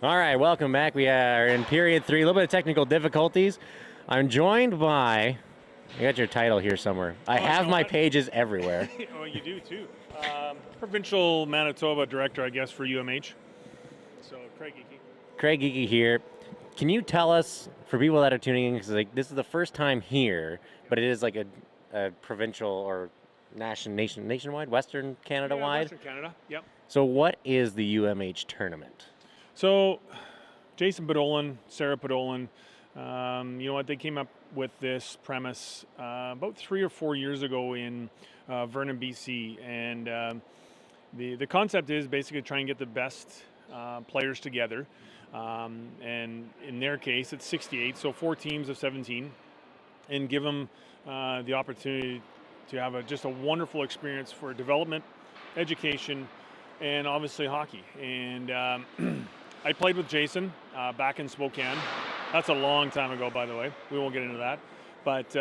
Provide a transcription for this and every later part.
All right, welcome back. We are in period 3, a little bit of technical difficulties. I'm joined by, I got your title here somewhere. I have my pages everywhere. Oh, you do too. Provincial Manitoba Director, I guess, for UMH. So, Craig Geeky. Craig Geeky here. Can you tell us, for people that are tuning in, because this is the first time here, but it is like a provincial or nationwide, Western Canada-wide? Western Canada, yep. So what is the UMH tournament? So, Jason Podolin, Sarah Podolin, you know what, they came up with this premise about 3 or 4 years ago in Vernon, BC, and the concept is basically try and get the best players together, and in their case it's 68, so 4 teams of 17, and give them the opportunity to have just a wonderful experience for development, education, and obviously hockey. And I played with Jason back in Spokane. That's a long time ago, by the way. We won't get into that. But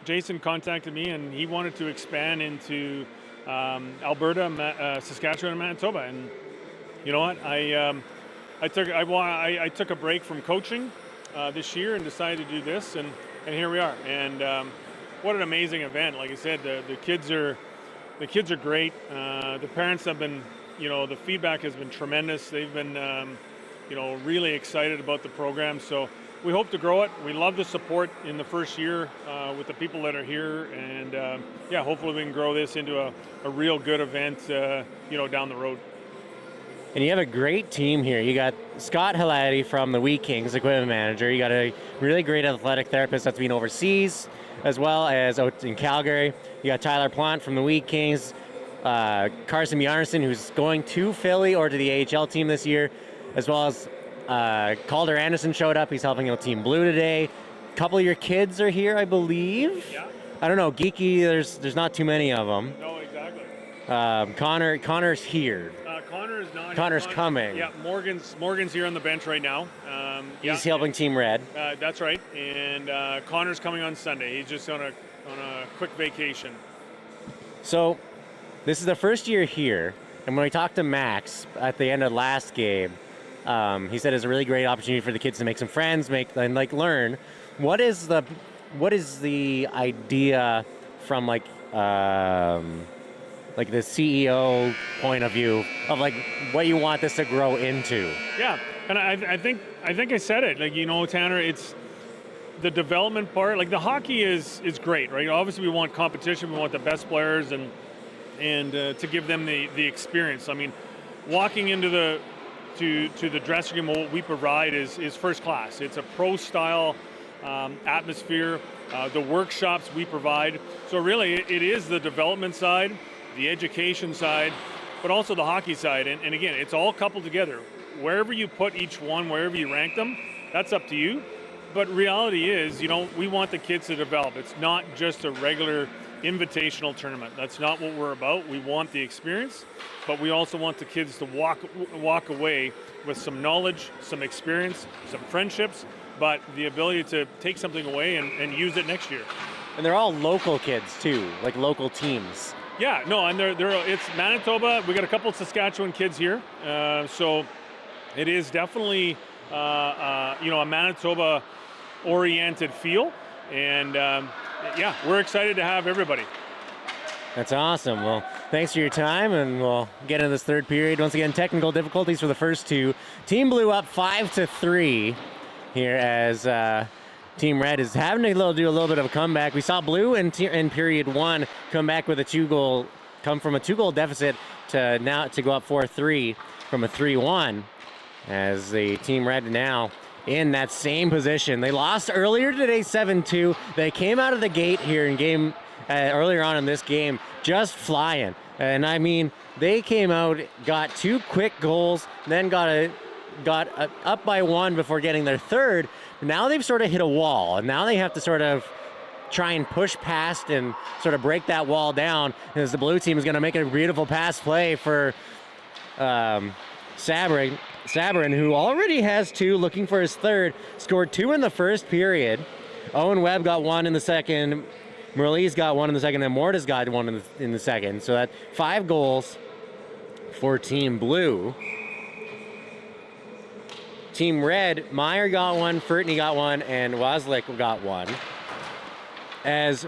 Jason contacted me, and he wanted to expand into Alberta, Saskatchewan, and Manitoba. And you know what? I took a break from coaching this year and decided to do this, and here we are. And what an amazing event! Like I said, the kids are great. The parents have been. You know, the feedback has been tremendous. They've been, you know, really excited about the program. So we hope to grow it. We love the support in the first year with the people that are here. And, yeah, hopefully we can grow this into a real good event, you know, down the road. And you have a great team here. You got Scott Hilati from the Wee Kings, equipment manager. You got a really great athletic therapist that's been overseas as well as out in Calgary. You got Tyler Plant from the Wee Kings. Carson Bjarnason, who's going to Philly or to the AHL team this year, as well as Calder Anderson showed up. He's helping out Team Blue today. A couple of your kids are here, I believe. Yeah. I don't know, Geeky, there's not too many of them. No, exactly. Connor's here. Connor is not. Connor's coming. Yeah, Morgan's here on the bench right now. He's helping Team Red. That's right. And Connor's coming on Sunday. He's just on a quick vacation. So, this is the first year here, and when we talked to Max at the end of last game, he said it's a really great opportunity for the kids to make some friends, and learn. What is the idea from like the CEO point of view of like what you want this to grow into? Yeah, and I think I said it. Like, you know, Tanner, it's the development part. Like, the hockey is great, right? Obviously, we want competition. We want the best players and to give them the experience. I mean, walking into the dressing room, what we provide is first class. It's a pro style atmosphere. The workshops we provide. So really, it is the development side, the education side, but also the hockey side. And again, it's all coupled together. Wherever you put each one, wherever you rank them, that's up to you. But reality is, you know, we want the kids to develop. It's not just a regular invitational tournament. That's not what we're about. We want the experience, but we also want the kids to walk away with some knowledge, some experience, some friendships, but the ability to take something away and use it next year. And they're all local kids too, like local teams. Yeah, no, and it's Manitoba. We got a couple of Saskatchewan kids here, so it is definitely you know, a Manitoba-oriented feel, and yeah, we're excited to have everybody. That's awesome. Well, thanks for your time, and we'll get into this third period. Once again, technical difficulties for the first two. Team Blue up 5-3 here as Team Red is having to do a little bit of a comeback. We saw Blue in period 1 come back with come from a 2-goal deficit to now to go up 4-3 from a 3-1, as the Team Red now in that same position. They lost earlier today 7-2. They came out of the gate here in game earlier on in this game just flying. And I mean, they came out, got 2 quick goals, then got up by 1 before getting their third. Now they've sort of hit a wall, and now they have to sort of try and push past and sort of break that wall down, as the blue team is going to make a beautiful pass play for Sabrin, who already has 2, looking for his third, scored 2 in the first period. Owen Webb got 1 in the second. Merlee's got 1 in the second, and Morta's got 1 in the second. So that's 5 goals for Team Blue. Team Red, Meyer got one, Fertney got one, and Waslick got one. As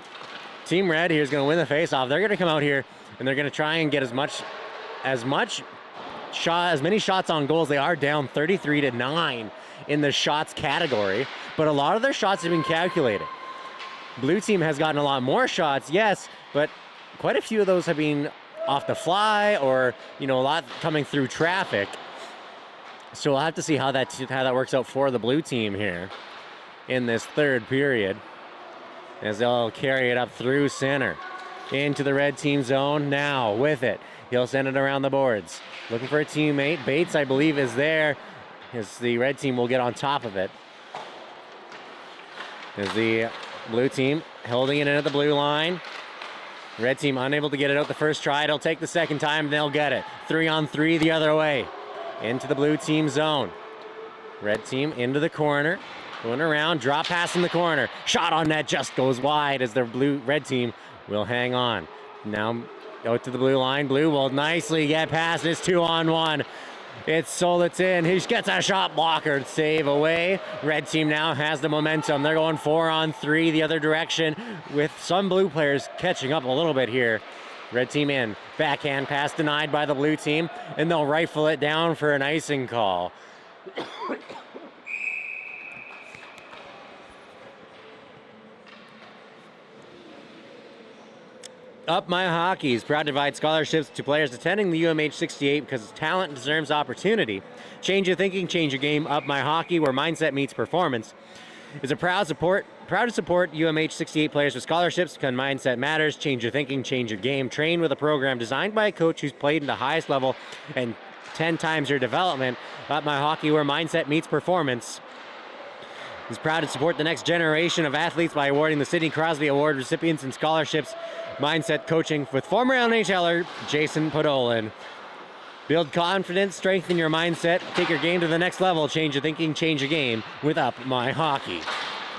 Team Red here is going to win the face-off, they're going to come out here and they're going to try and get as many shots on goals. They are down 33-9 in the shots category, but a lot of their shots have been calculated. Blue team has gotten a lot more shots, yes, but quite a few of those have been off the fly or, a lot coming through traffic. So we'll have to see how that works out for the blue team here in this third period, as they'll carry it up through center into the red team zone. Now with it, he'll send it around the boards, looking for a teammate. Bates, I believe, is there, as the red team will get on top of it. As the blue team holding it in at the blue line. Red team unable to get it out the first try. It'll take the second time, they'll get it. 3-on-3 the other way. Into the blue team zone. Red team into the corner. Going around, drop pass in the corner. Shot on net just goes wide as the red team will hang on. Now out to the blue line. Blue will nicely get past. It's 2-on-1. It's Solitin. He gets a shot blocker. Save away. Red team now has the momentum. They're going 4-on-3 the other direction, with some blue players catching up a little bit here. Red team in. Backhand pass denied by the blue team, and they'll rifle it down for an icing call. Up My Hockey is proud to provide scholarships to players attending the UMH-68 because talent deserves opportunity. Change your thinking, change your game. Up My Hockey, where mindset meets performance, is proud to support UMH-68 players with scholarships because mindset matters. Change your thinking, change your game. Train with a program designed by a coach who's played in the highest level and 10 times your development. Up My Hockey, where mindset meets performance, is proud to support the next generation of athletes by awarding the Sidney Crosby Award recipients and scholarships. Mindset coaching with former NHLer Jason Podolin. Build confidence, strengthen your mindset, take your game to the next level, change your thinking, change your game with Up My Hockey.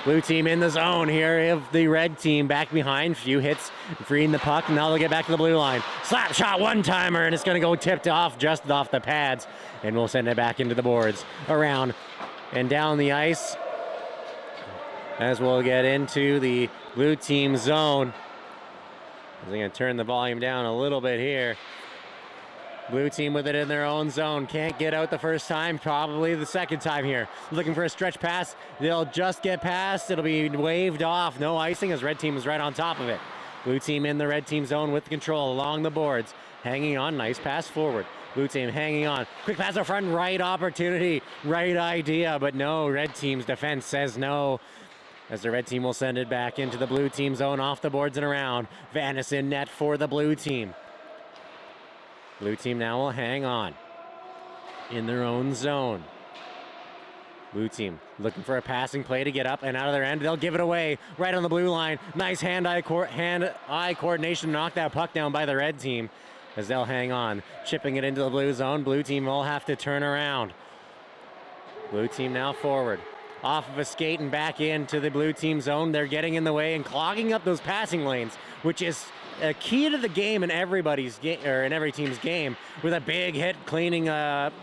Blue team in the zone here of the red team, back behind, few hits, freeing the puck, and now they'll get back to the blue line. Slap shot, one-timer, and it's going to go tipped off, just off the pads, and we'll send it back into the boards, around and down the ice, as we'll get into the blue team zone. I'm going to turn the volume down a little bit here. Blue team with it in their own zone. Can't get out the first time, probably the second time here. Looking for a stretch pass. They'll just get past. It'll be waved off. No icing as red team is right on top of it. Blue team in the red team zone with control along the boards. Hanging on. Nice pass forward. Blue team hanging on. Quick pass up front. Right opportunity. Right idea. But no, red team's defense says no, as the red team will send it back into the blue team zone, off the boards and around. Vanis in net for the blue team. Blue team now will hang on in their own zone. Blue team looking for a passing play to get up and out of their end. They'll give it away right on the blue line. Nice hand-eye coordination to knock that puck down by the red team, as they'll hang on. Chipping it into the blue zone. Blue team will have to turn around. Blue team now forward. Off of a skate and back into the blue team zone. They're getting in the way and clogging up those passing lanes, which is a key to the game in everybody's game, or in every team's game, with a big hit clearing out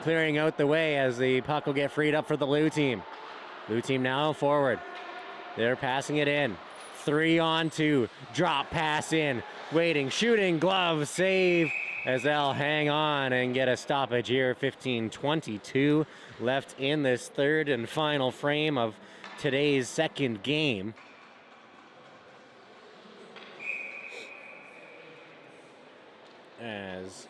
the way as the puck will get freed up for the blue team. Blue team now forward. They're passing it in. 3-on-2. Drop pass in. Waiting, shooting, glove, save, as they'll hang on and get a stoppage here. 15:22 left in this third and final frame of today's second game. As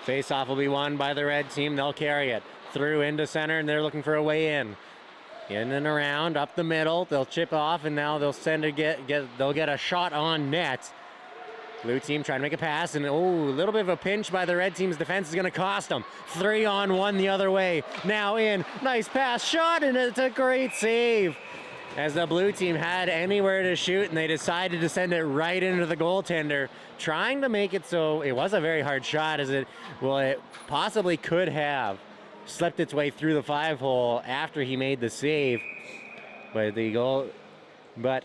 face-off will be won by the red team. They'll carry it through into center, and they're looking for a way in. In and around, up the middle. They'll chip off, and now they'll send they'll get a shot on net. Blue team trying to make a pass, and a little bit of a pinch by the red team's defense is going to cost them. 3-on-1 the other way. Now in, nice pass, shot, and it's a great save, as the blue team had anywhere to shoot, and they decided to send it right into the goaltender, trying to make it so it was a very hard shot, as it possibly could have slipped its way through the 5-hole after he made the save. But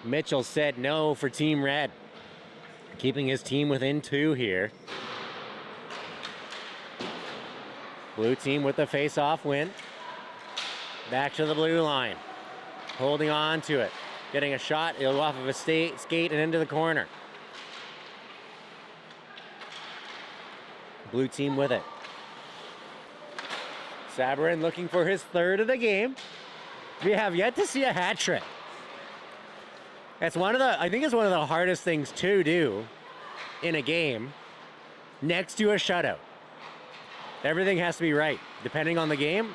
Mitchell said no for Team Red, keeping his team within 2 here. Blue team with the face-off win. Back to the blue line. Holding on to it. Getting a shot. It'll go off of a skate and into the corner. Blue team with it. Sabourin looking for his third of the game. We have yet to see a hat trick. That's I think it's one of the hardest things to do in a game next to a shutout. Everything has to be right, depending on the game.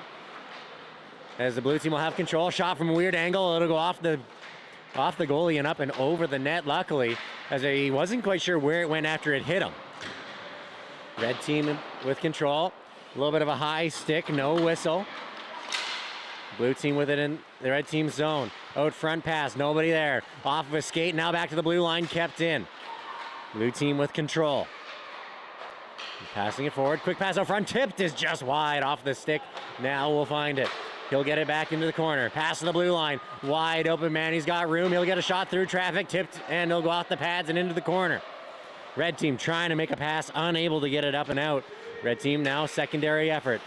As the blue team will have control. Shot from a weird angle. It'll go off the goalie and up and over the net, luckily, as he wasn't quite sure where it went after it hit him. Red team with control. A little bit of a high stick, no whistle. Blue team with it in the red team zone. Out front pass, nobody there. Off of a skate, now back to the blue line, kept in. Blue team with control. Passing it forward, quick pass out front, tipped is just wide off the stick. Now we'll find it. He'll get it back into the corner. Pass to the blue line, wide open man, he's got room. He'll get a shot through traffic, tipped, and he'll go off the pads and into the corner. Red team trying to make a pass, unable to get it up and out. Red team now secondary effort.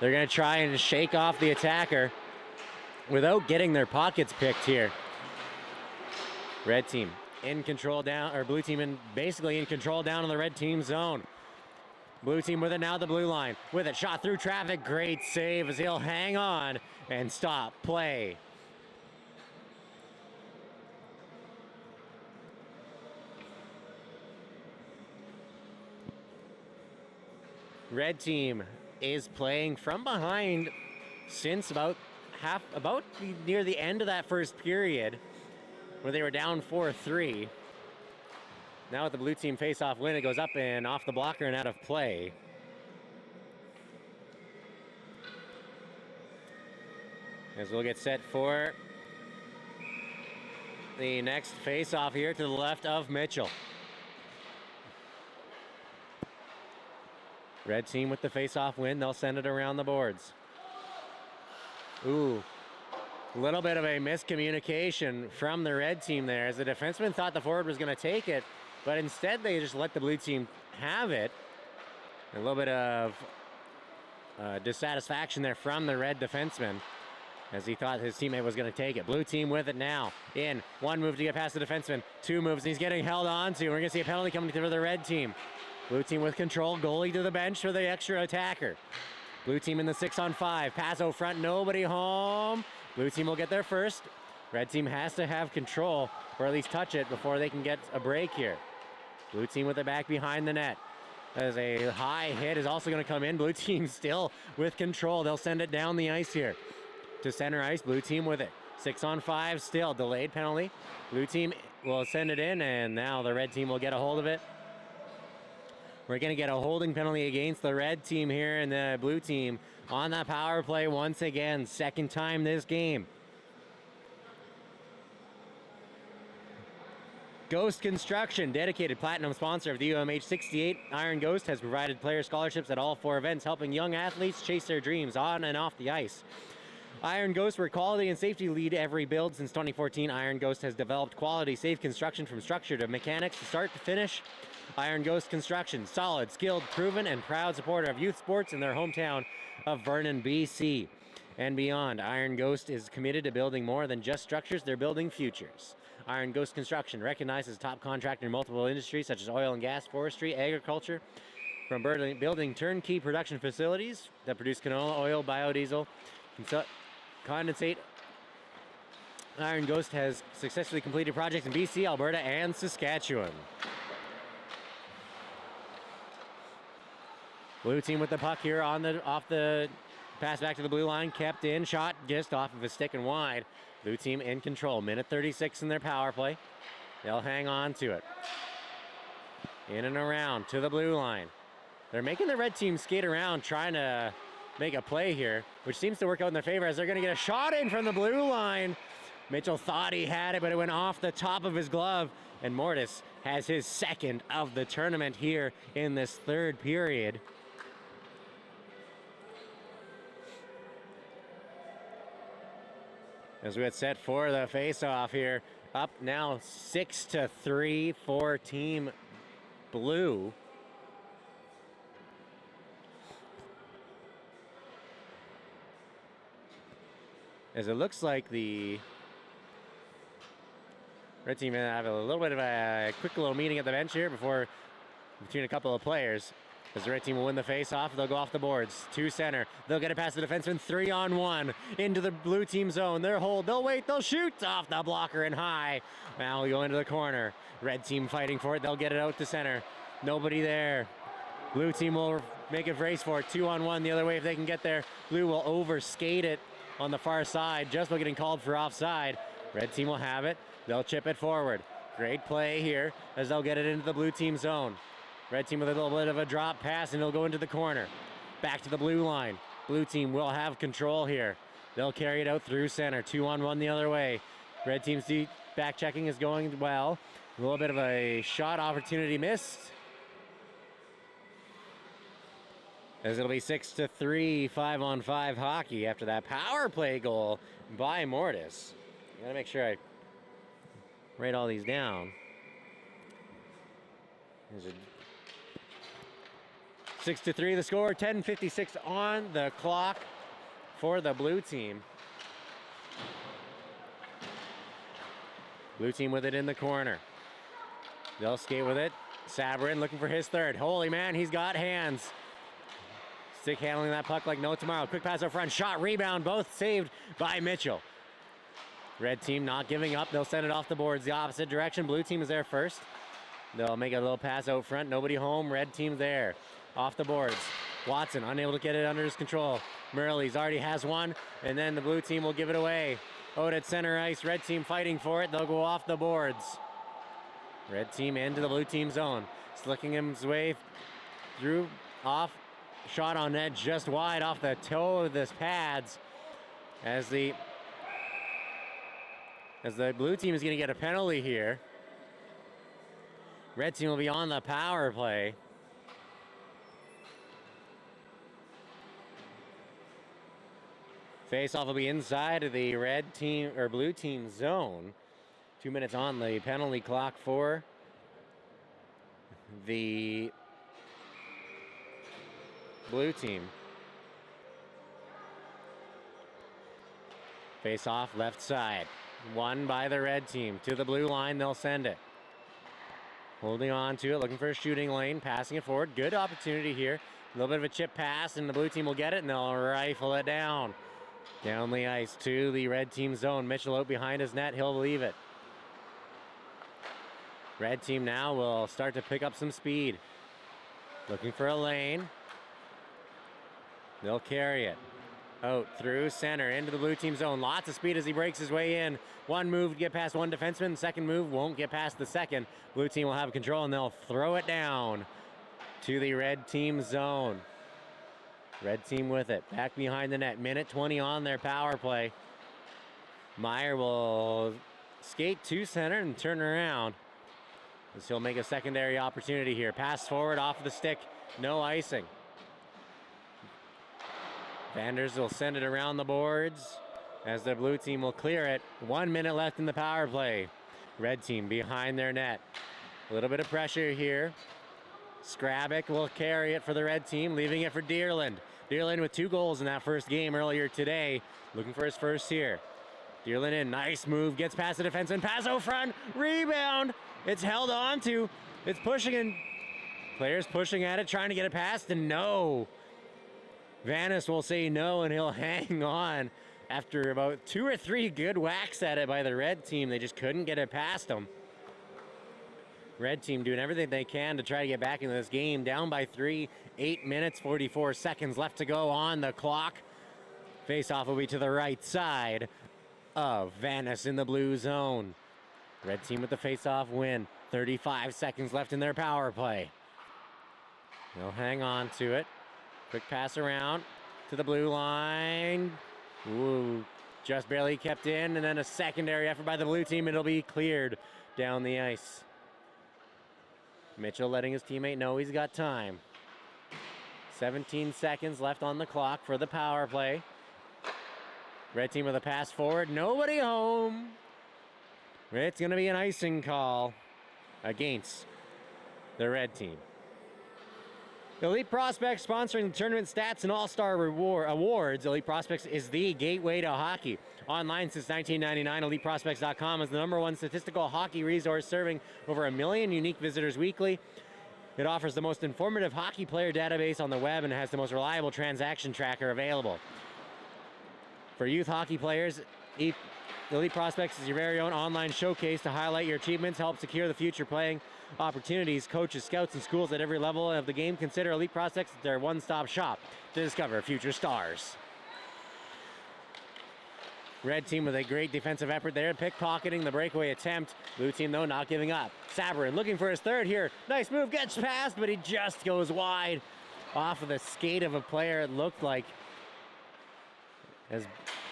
They're gonna try and shake off the attacker without getting their pockets picked here. Red team in control down, or blue team basically in control down in the red team zone. Blue team with it now, the blue line. With it, shot through traffic, great save as he'll hang on and stop play. Red team is playing from behind since about near the end of that first period where they were down 4-3. Now with the blue team face-off win, it goes up and off the blocker and out of play. As we'll get set for the next face-off here to the left of Mitchell. Red team with the face-off win, they'll send it around the boards. Ooh, a little bit of a miscommunication from the red team there as the defenseman thought the forward was going to take it, but instead they just let the blue team have it. A little bit of dissatisfaction there from the red defenseman as he thought his teammate was going to take it. Blue team with it now. In, one move to get past the defenseman, two moves, and he's getting held on to. We're going to see a penalty coming to the red team. Blue team with control, goalie to the bench for the extra attacker. Blue team in the 6-on-5, pass out front, nobody home. Blue team will get there first. Red team has to have control, or at least touch it before they can get a break here. Blue team with it back behind the net. As a high hit is also going to come in. Blue team still with control. They'll send it down the ice here to center ice. Blue team with it. 6-on-5 still, delayed penalty. Blue team will send it in, and now the red team will get a hold of it. We're going to get a holding penalty against the red team here, and the blue team on that power play once again. Second time this game. Ghost Construction, dedicated platinum sponsor of the UMH-68. Iron Ghost has provided player scholarships at all 4 events, helping young athletes chase their dreams on and off the ice. Iron Ghost, where quality and safety lead every build. Since 2014, Iron Ghost has developed quality, safe construction from structure to mechanics to start to finish. Iron Ghost Construction, solid, skilled, proven, and proud supporter of youth sports in their hometown of Vernon, BC and beyond. Iron Ghost is committed to building more than just structures, they're building futures. Iron Ghost Construction, recognized as a top contractor in multiple industries such as oil and gas, forestry, agriculture, from building turnkey production facilities that produce canola oil, biodiesel, condensate. Iron Ghost has successfully completed projects in BC, Alberta, and Saskatchewan. Blue team with the puck here off the pass back to the blue line, kept in, shot just off of a stick and wide. Blue team in control. Minute 36 in their power play. They'll hang on to it. In and around to the blue line. They're making the red team skate around, trying to make a play here, which seems to work out in their favor as they're going to get a shot in from the blue line. Mitchell thought he had it, but it went off the top of his glove. And Mortis has his second of the tournament here in this third period. As we get set for the face-off here. Up now 6-3 for Team Blue. as it looks like the red team have a little bit of a quick little meeting at the bench here between a couple of players. As the red team will win the face-off, they'll go off the boards. To center. They'll get it past the defenseman. 3-on-1 into the blue team zone. They'll hold. They'll wait. They'll shoot off the blocker and high. Now we go into the corner. Red team fighting for it. They'll get it out to center. Nobody there. Blue team will make a race for it. 2-on-1 the other way if they can get there. Blue will overskate it on the far side just by getting called for offside. Red team will have it. They'll chip it forward. Great play here as they'll get it into the blue team zone. Red team with a little bit of a drop pass, and it'll go into the corner. Back to the blue line. Blue team will have control here. They'll carry it out through center. 2-on-1 the other way. Red team's deep back checking is going well. A little bit of a shot opportunity missed. As it'll be 6-3, 5-on-5 hockey after that power play goal by Mortis. Gotta make sure I write all these down. There's a 6-3 the score, 10:56 on the clock for the blue team. Blue team with it in the corner. They'll skate with it. Sabrin looking for his third. Holy man, he's got hands. Stick handling that puck like no tomorrow. Quick pass up front, shot, rebound, both saved by Mitchell. Red team not giving up. They'll send it off the boards the opposite direction. Blue team is there first. They'll make a little pass out front. Nobody home. Red team there. Off the boards. Watson unable to get it under his control. Murley's already has one, and then the blue team will give it away. Out at center ice. Red team fighting for it. They'll go off the boards. Red team into the blue team zone. Slicking his way through. Off. Shot on net just wide off the toe of the pads. As the blue team is going to get a penalty here. Red team will be on the power play. Face-off will be inside of the red team or blue team zone. 2 minutes on the penalty clock for the blue team. Face-off left side. Won by the red team. To the blue line, they'll send it. Holding on to it, looking for a shooting lane, passing it forward. Good opportunity here. A little bit of a chip pass, and the blue team will get it, and they'll rifle it down. Down the ice to the red team zone. Mitchell out behind his net. He'll leave it. Red team now will start to pick up some speed. Looking for a lane. They'll carry it. Out through center into the blue team zone. Lots of speed as he breaks his way in. One move to get past one defenseman. Second move won't get past the second. Blue team will have control, and they'll throw it down to the red team zone. Red team with it. Back behind the net. Minute 20 on their power play. Meyer will skate to center and turn around. As he'll make a secondary opportunity here. Pass forward off the stick. No icing. Vanders will send it around the boards as the blue team will clear it. 1 minute left in the power play. Red team behind their net. A little bit of pressure here. Skrabic will carry it for the red team, leaving it for Deerland. Deerland with 2 goals in that first game earlier today. Looking for his first here. Deerland in, nice move, gets past the defenseman, pass out front, rebound. It's held on to. It's pushing in. Players pushing at it, trying to get it past, and no. Vanis will say no, and he'll hang on. After about 2 or 3 good whacks at it by the red team, they just couldn't get it past them. Red team doing everything they can to try to get back into this game. Down by 3, 8 minutes, 44 seconds left to go on the clock. Face-off will be to the right side of Vanis in the blue zone. Red team with the face-off win. 35 seconds left in their power play. They'll hang on to it. Quick pass around to the blue line. Ooh, just barely kept in, and then a secondary effort by the blue team. It'll be cleared down the ice. Mitchell letting his teammate know he's got time. 17 seconds left on the clock for the power play. Red team with a pass forward. Nobody home. It's going to be an icing call against the red team. Elite Prospects sponsoring the tournament stats and all-star awards. Elite Prospects is the gateway to hockey. Online since 1999, EliteProspects.com is the #1 statistical hockey resource serving over 1 million unique visitors weekly. It offers the most informative hockey player database on the web and has the most reliable transaction tracker available. For youth hockey players, Elite Prospects is your very own online showcase to highlight your achievements, help secure the future playing opportunities. Coaches, scouts, and schools at every level of the game consider Elite Prospects their one-stop shop to discover future stars. Red team with a great defensive effort there, pickpocketing the breakaway attempt. Blue team, though, not giving up. Sabrin looking for his third here. Nice move, gets past, but he just goes wide off of the skate of a player, it looked like, as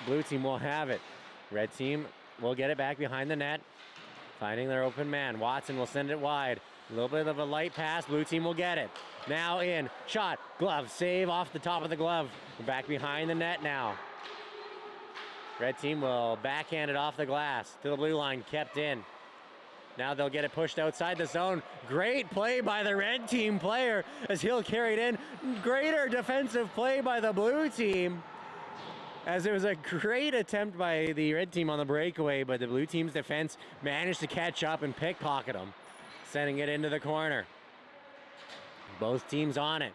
blue team will have it. Red team will get it back behind the net, finding their open man. Watson will send it wide. A little bit of a light pass. Blue team will get it. Now in. Shot. Glove. Save off the top of the glove. We're back behind the net now. Red team will backhand it off the glass to the blue line. Kept in. Now they'll get it pushed outside the zone. Great play by the red team player as he'll carry it in. Greater defensive play by the blue team, as it was a great attempt by the red team on the breakaway, but the blue team's defense managed to catch up and pickpocket them, sending it into the corner. Both teams on it.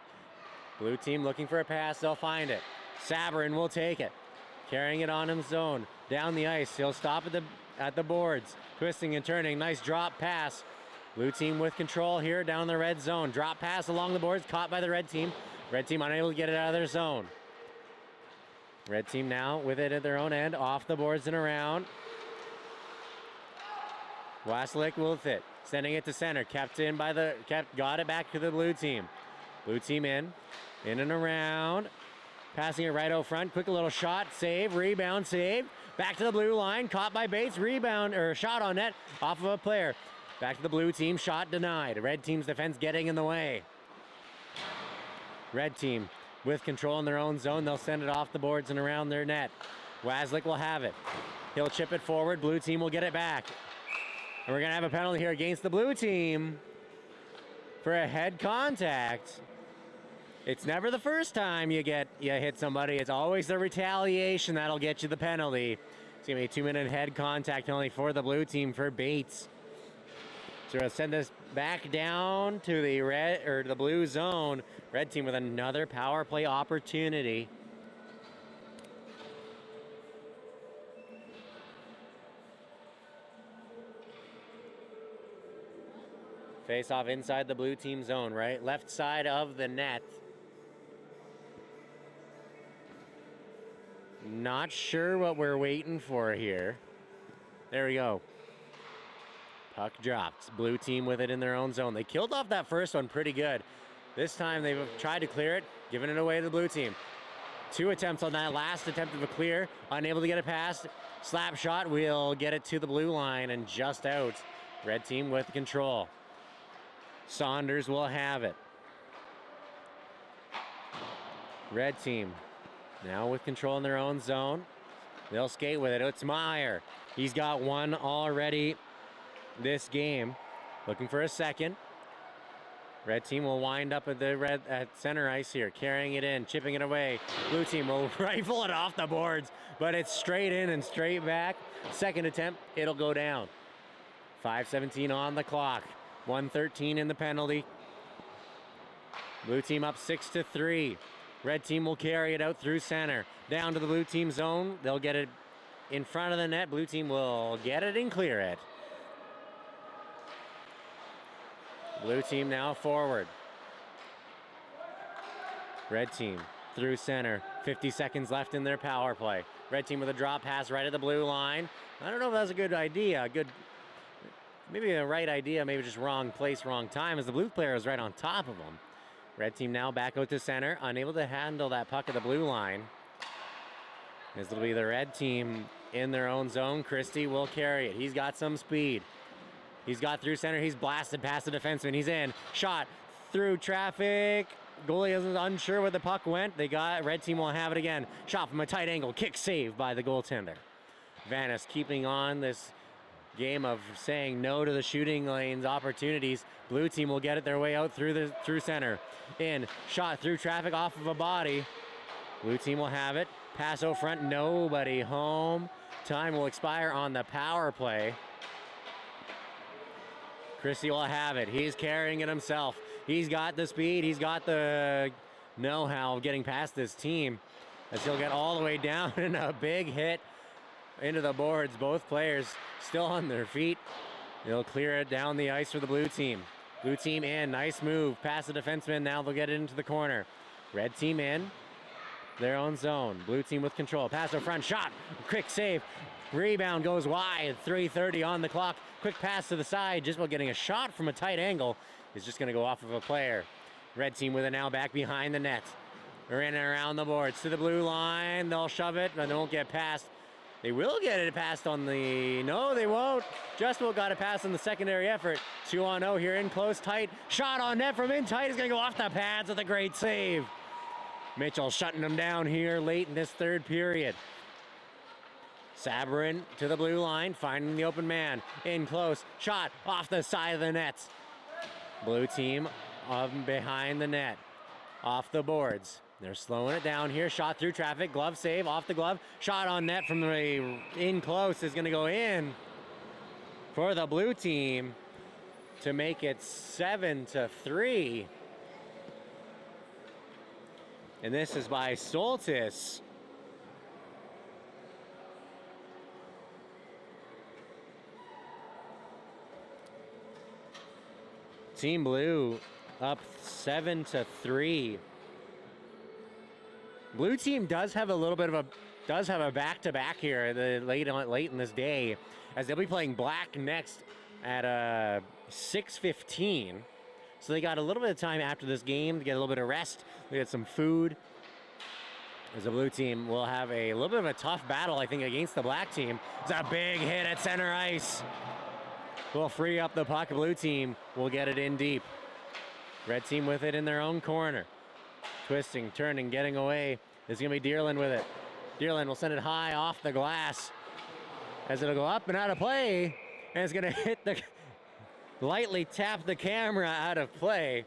Blue team looking for a pass, they'll find it. Sabrin will take it, carrying it on his zone. Down the ice, he'll stop at the boards. Twisting and turning, nice drop pass. Blue team with control here down the red zone. Drop pass along the boards, caught by the red team. Red team unable to get it out of their zone. Red team now with it at their own end, off the boards and around. Waslick with it, sending it to center. Got it back to the blue team. Blue team in and around. Passing it right out front. Quick little shot, save, rebound, save. Back to the blue line, caught by Bates. Rebound or shot on net off of a player. Back to the blue team, shot denied. Red team's defense getting in the way. Red team with control in their own zone. They'll send it off the boards and around their net. Waslick will have it. He'll chip it forward. Blue team will get it back. And we're going to have a penalty here against the blue team for a head contact. It's never the first time you hit somebody. It's always the retaliation that'll get you the penalty. It's going to be a 2-minute head contact penalty for the blue team for Bates. So we'll send this back down to the blue zone. Red team with another power play opportunity. Face off inside the blue team zone, right? Left side of the net. Not sure what we're waiting for here. There we go. Puck drops. Blue team with it in their own zone. They killed off that first one pretty good. This time they've tried to clear it, giving it away to the blue team. 2 attempts on that last attempt of a clear. Unable to get it past. Slap shot will get it to the blue line and just out. Red team with control. Saunders will have it. Red team now with control in their own zone. They'll skate with it. Utzmeyer. He's got one already this game. Looking for a second. Red team will wind up at center ice here, carrying it in, chipping it away. Blue team will rifle it off the boards, but it's straight in and straight back. Second attempt, it'll go down. 5:17 on the clock. 1:13 in the penalty. Blue team up 6-3. Red team will carry it out through center. Down to the blue team zone. They'll get it in front of the net. Blue team will get it and clear it. Blue team now forward. Red team through center. 50 seconds left in their power play. Red team with a drop pass right at the blue line. I don't know if that's a good idea. Maybe a right idea, maybe just wrong place, wrong time, as the blue player is right on top of them. Red team now back out to center, unable to handle that puck at the blue line. This will be the red team in their own zone. Christie will carry it. He's got some speed. He's got through center. He's blasted past the defenseman. He's in. Shot through traffic. Goalie is unsure where the puck went. Red team will have it again. Shot from a tight angle. Kick save by the goaltender. Vanis keeping on this game of saying no to the shooting lanes opportunities. Blue team will get it their way out through center. In, shot through traffic off of a body. Blue team will have it. Pass out front, nobody home. Time will expire on the power play. Christie will have it. He's carrying it himself. He's got the speed. He's got the know-how of getting past this team. As he'll get all the way down and a big hit into the boards. Both players still on their feet. They'll clear it down the ice for the blue team. Blue team in. Nice move. Past the defenseman. Now they'll get it into the corner. Red team in. Their own zone. Blue team with control. Pass to front. Shot. Quick save. Rebound goes wide. 3:30 on the clock. Quick pass to the side. Just while getting a shot from a tight angle is just going to go off of a player. Red team with it now back behind the net. They're in and around the boards to the blue line. They'll shove it, but they won't get past. They will get it past on the... No, they won't. Just will got it past on the secondary effort. 2-on-0 here in close, tight. Shot on net from in tight is going to go off the pads with a great save. Mitchell shutting them down here late in this third period. Sabrin to the blue line, finding the open man. In close, shot off the side of the nets. Blue team behind the net. Off the boards. They're slowing it down here. Shot through traffic. Glove save off the glove. Shot on net from the in close is going to go in for the blue team to make it 7-3. And this is by Soltis. Team Blue up 7-3. Blue team does have a back-to-back here late in this day, as they'll be playing black next at 6:15. So they got a little bit of time after this game to get a little bit of rest, they get some food. As the blue team will have a little bit of a tough battle, I think, against the black team. It's a big hit at center ice. We'll free up the puck. Blue team will get it in deep. Red team with it in their own corner. Twisting, turning, getting away. It's going to be Deerlin with it. Deerlin will send it high off the glass as it'll go up and out of play. And it's going to hit lightly tap the camera out of play.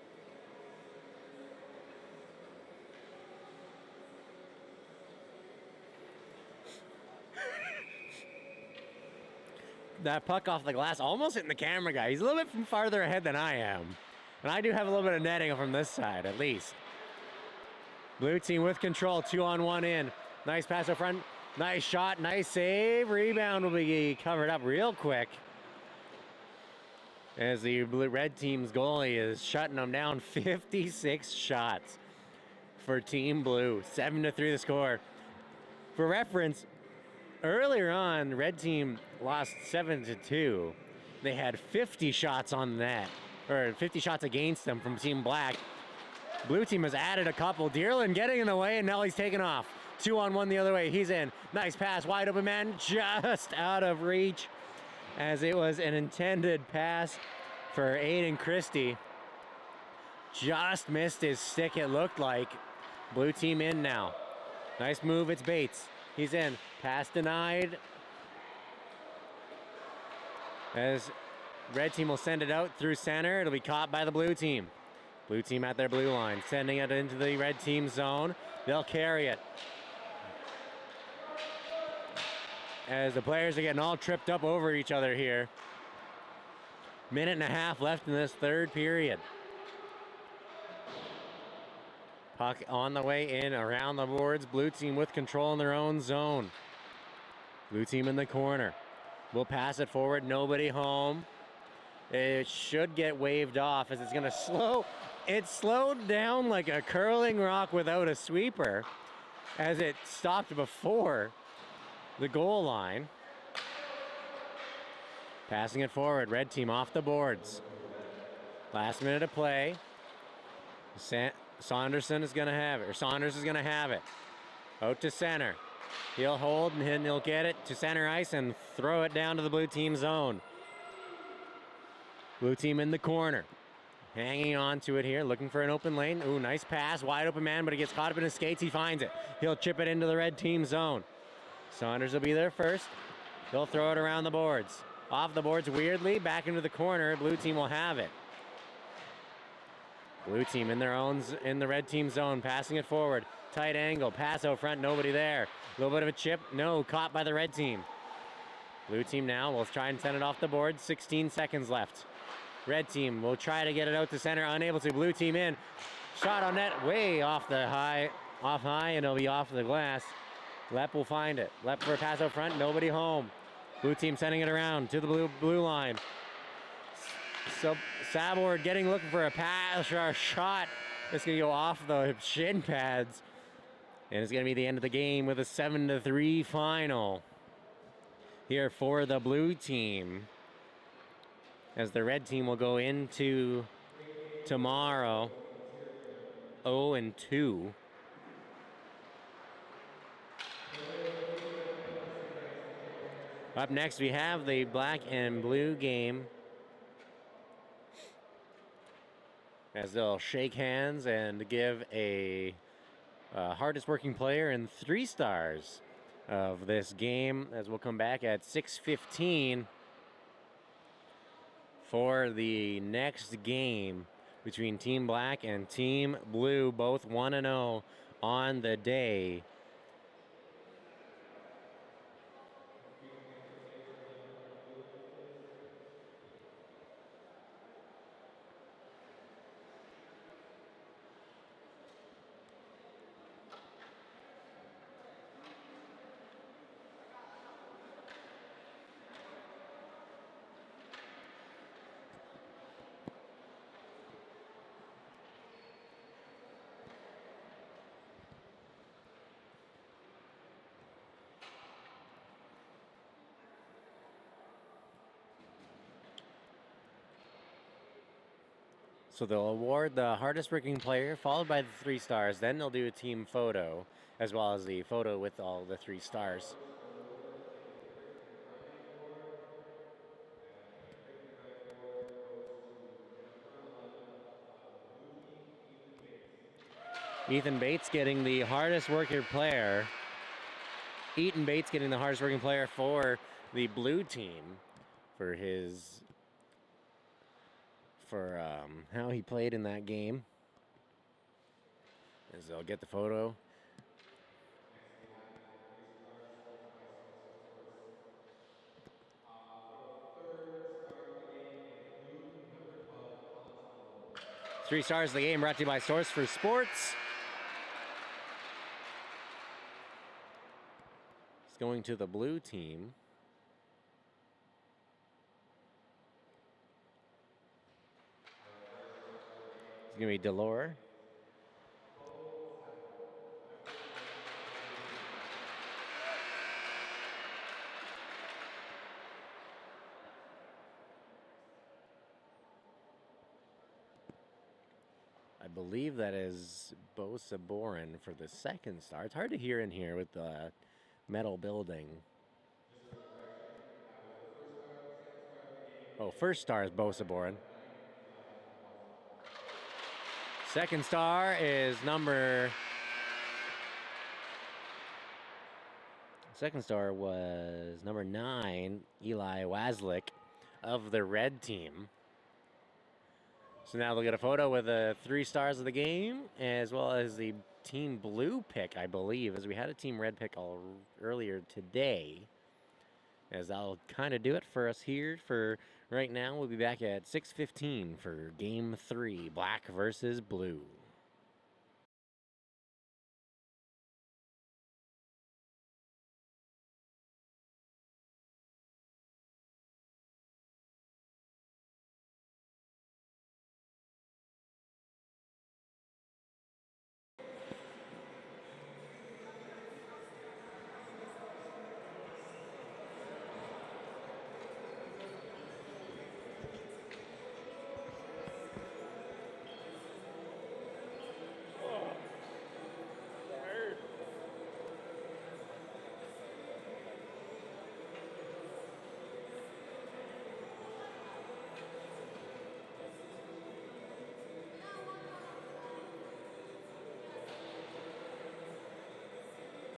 That puck off the glass almost hitting the camera guy. He's a little bit from farther ahead than I am. And I do have a little bit of netting from this side, at least. Blue team with control, 2-on-1 in. Nice pass up front, nice shot, nice save. Rebound will be covered up real quick. As the red team's goalie is shutting them down. 56 shots for Team Blue. 7-3 the score. For reference, earlier on, red team lost 7-2. They had 50 shots on net, or 50 shots against them from Team Black. Blue team has added a couple. Deerlin getting in the way, and now he's taking off. 2-on-1 the other way. He's in. Nice pass. Wide open man. Just out of reach, as it was an intended pass for Aiden Christie. Just missed his stick, it looked like. Blue team in now. Nice move. It's Bates. He's in. Pass denied. As red team will send it out through center. It'll be caught by the blue team. Blue team at their blue line, sending it into the red team zone. They'll carry it. As the players are getting all tripped up over each other here. Minute and a half left in this third period. Puck on the way in, around the boards. Blue team with control in their own zone. Blue team in the corner. We'll pass it forward, nobody home. It should get waved off as it's going to slow. It slowed down like a curling rock without a sweeper as it stopped before the goal line. Passing it forward, red team off the boards. Last minute of play. Saunderson is going to have it, or Saunders is going to have it. Out to center. He'll hold and he'll get it to center ice and throw it down to the blue team zone. Blue team in the corner. Hanging on to it here, looking for an open lane. Ooh, nice pass, wide open man, but he gets caught up in his skates. He finds it. He'll chip it into the red team zone. Saunders will be there first. He'll throw it around the boards. Off the boards weirdly, back into the corner. Blue team will have it. Blue team in the red team zone, passing it forward. Tight angle, pass out front, nobody there. A little bit of a chip, no, caught by the red team. Blue team now will try and send it off the board. 16 seconds left. Red team will try to get it out to center, unable to. Blue team in. Shot on net, way off high, and it'll be off the glass. Lep will find it. Lep for a pass out front, nobody home. Blue team sending it around to the blue line. So Sabord looking for a pass or a shot. It's gonna go off the shin pads. And it's gonna be the end of the game with a 7-3 final here for the blue team, as the red team will go into tomorrow 0-2. Up next, we have the black and blue game, as they'll shake hands and give a hardest working player and 3 stars of this game, as we'll come back at 6:15 for the next game between Team Black and Team Blue, both 1-0 on the day. So they'll award the hardest working player, followed by the 3 stars. Then they'll do a team photo, as well as the photo with all the 3 stars. Ethan Bates getting the hardest working player. Ethan Bates getting the hardest working player for the blue team for how he played in that game. As they'll get the photo. Three stars of the game brought to you by Source for Sports. It's going to the blue team. It's going to be Delore. I believe that is Bo Saborin for the second star. It's hard to hear in here with the metal building. Oh, first star is Bo Saborin. Second star is Second star was number 9, Eli Waslick of the red team. So now they'll get a photo with the 3 stars of the game, as well as the team blue pick, I believe, as we had a team red pick earlier today. As that'll kind of do it for us here for right now. We'll be back at 6:15 for Game 3, Black versus Blue.